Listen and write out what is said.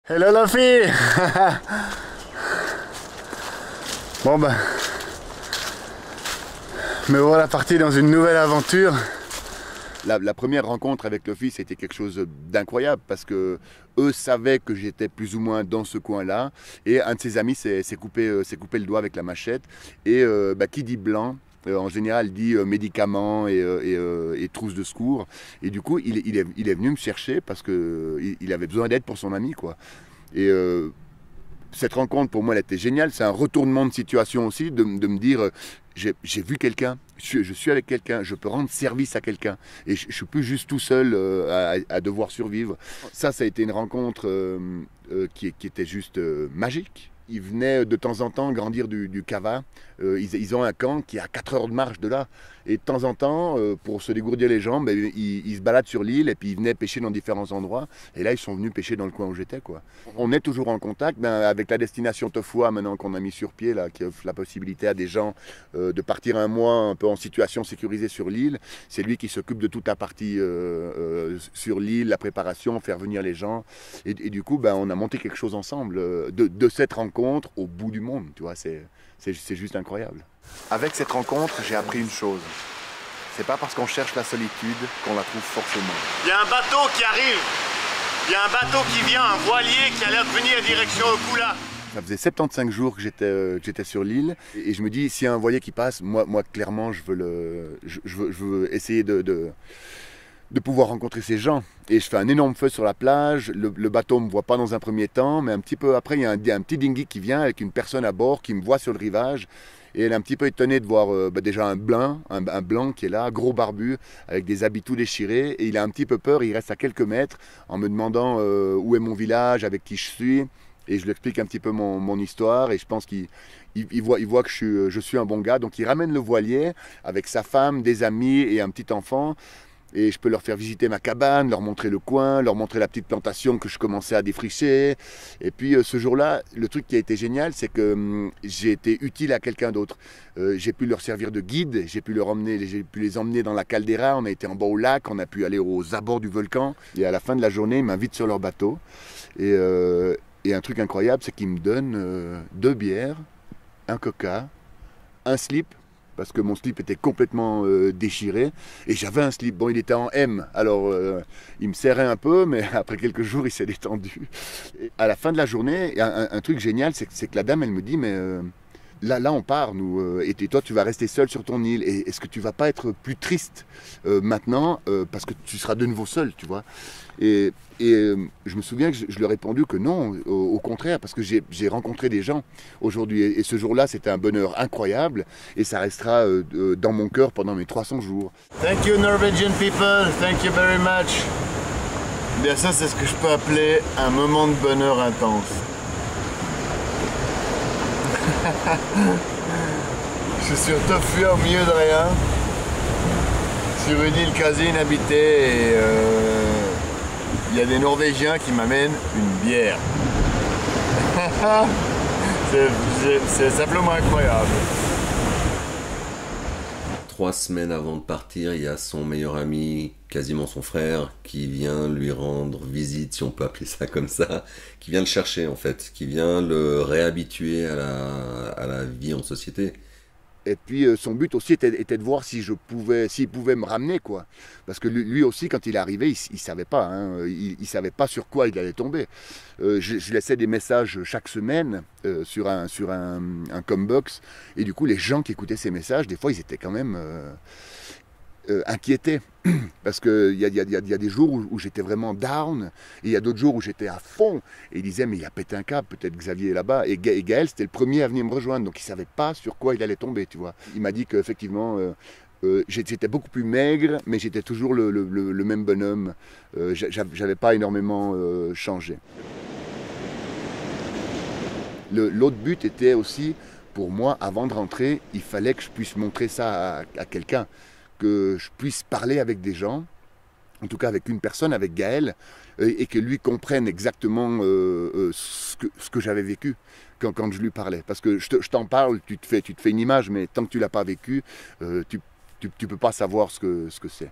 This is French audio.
Hello la fille. Bon ben, me voilà parti dans une nouvelle aventure. La première rencontre avec le fils était quelque chose d'incroyable parce que eux savaient que j'étais plus ou moins dans ce coin-là et un de ses amis s'est coupé le doigt avec la machette et qui dit blanc en général dit médicaments et trousse de secours et du coup il est venu me chercher parce qu'il avait besoin d'aide pour son ami quoi. Et cette rencontre pour moi elle était géniale, c'est un retournement de situation aussi de me dire j'ai vu quelqu'un, je suis avec quelqu'un, je peux rendre service à quelqu'un et je ne suis plus juste tout seul à devoir survivre. Ça a été une rencontre qui était juste magique. Ils venaient de temps en temps grandir du Cava. Ils ont un camp qui est à 4 heures de marche de là. Et de temps en temps, pour se dégourdir les jambes, ils se baladent sur l'île et puis ils venaient pêcher dans différents endroits. Et là, ils sont venus pêcher dans le coin où j'étais, quoi. On est toujours en contact avec la destination Tofua, maintenant qu'on a mis sur pied, là, qui offre la possibilité à des gens de partir un mois un peu en situation sécurisée sur l'île. C'est lui qui s'occupe de toute la partie sur l'île, la préparation, faire venir les gens. Et du coup, on a monté quelque chose ensemble de cette rencontre au bout du monde, tu vois, c'est juste incroyable. Avec cette rencontre, j'ai appris une chose. C'est pas parce qu'on cherche la solitude qu'on la trouve forcément. Il y a un bateau qui arrive. Il y a un bateau qui vient, un voilier qui a l'air de venir direction Okula. Ça faisait 75 jours que j'étais sur l'île et je me dis, s'il y a un voilier qui passe, moi clairement, je veux essayer de pouvoir rencontrer ces gens. Et je fais un énorme feu sur la plage, le bateau ne me voit pas dans un premier temps, mais un petit peu après, il y a un petit dinghy qui vient avec une personne à bord qui me voit sur le rivage. Et elle est un petit peu étonnée de voir déjà un blanc qui est là, gros barbu, avec des habits tout déchirés. Et il a un petit peu peur, il reste à quelques mètres en me demandant où est mon village, avec qui je suis. Et je lui explique un petit peu mon histoire et je pense qu'il voit que je suis un bon gars. Donc il ramène le voilier avec sa femme, des amis et un petit enfant. Et je peux leur faire visiter ma cabane, leur montrer le coin, leur montrer la petite plantation que je commençais à défricher. Et puis ce jour-là, le truc qui a été génial, c'est que j'ai été utile à quelqu'un d'autre. J'ai pu leur servir de guide, j'ai pu les emmener dans la caldeira, on a été en bas au lac, on a pu aller aux abords du volcan. Et à la fin de la journée, ils m'invitent sur leur bateau. Et un truc incroyable, c'est qu'ils me donnent 2 bières, un coca, un slip, parce que mon slip était complètement déchiré, et j'avais un slip, bon il était en M, alors il me serrait un peu, mais après quelques jours il s'est détendu. Et à la fin de la journée, un truc génial, c'est que la dame elle me dit, mais là on part nous, et toi tu vas rester seul sur ton île, et est-ce que tu vas pas être plus triste maintenant, parce que tu seras de nouveau seul, tu vois. Et je me souviens que je leur ai répondu que non, au contraire, parce que j'ai rencontré des gens aujourd'hui. Et ce jour-là, c'était un bonheur incroyable. Et ça restera dans mon cœur pendant mes 300 jours. Thank you Norwegian people, thank you very much. Bien ça, c'est ce que je peux appeler un moment de bonheur intense. Je suis sur Tofua au milieu de rien, sur une île quasi inhabitée et il y a des Norvégiens qui m'amènent une bière. C'est simplement incroyable. 3 semaines avant de partir, il y a son meilleur ami, quasiment son frère, qui vient lui rendre visite, si on peut appeler ça comme ça, qui vient le chercher en fait, qui vient le réhabituer à la vie en société. Et puis son but aussi était de voir s'il pouvait me ramener, quoi. Parce que lui aussi, quand il est arrivé, il savait pas, hein, il savait pas sur quoi il allait tomber. Je laissais des messages chaque semaine sur un combox, et du coup, les gens qui écoutaient ces messages, des fois, ils étaient quand même inquiétés. Parce qu'il y a des jours où j'étais vraiment down, et il y a d'autres jours où j'étais à fond. Et il disait, mais il a pété un câble, peut-être Xavier est là-bas. Et Gaël, c'était le premier à venir me rejoindre, donc il ne savait pas sur quoi il allait tomber, tu vois. Il m'a dit qu'effectivement, j'étais beaucoup plus maigre, mais j'étais toujours le même bonhomme. J'avais pas énormément changé. L'autre but était aussi, pour moi, avant de rentrer, il fallait que je puisse montrer ça à quelqu'un. Que je puisse parler avec des gens, en tout cas avec une personne, avec Gaël, et que lui comprenne exactement ce que j'avais vécu quand je lui parlais. Parce que je t'en parle, tu te fais une image, mais tant que tu ne l'as pas vécu, tu ne peux pas savoir ce que c'est.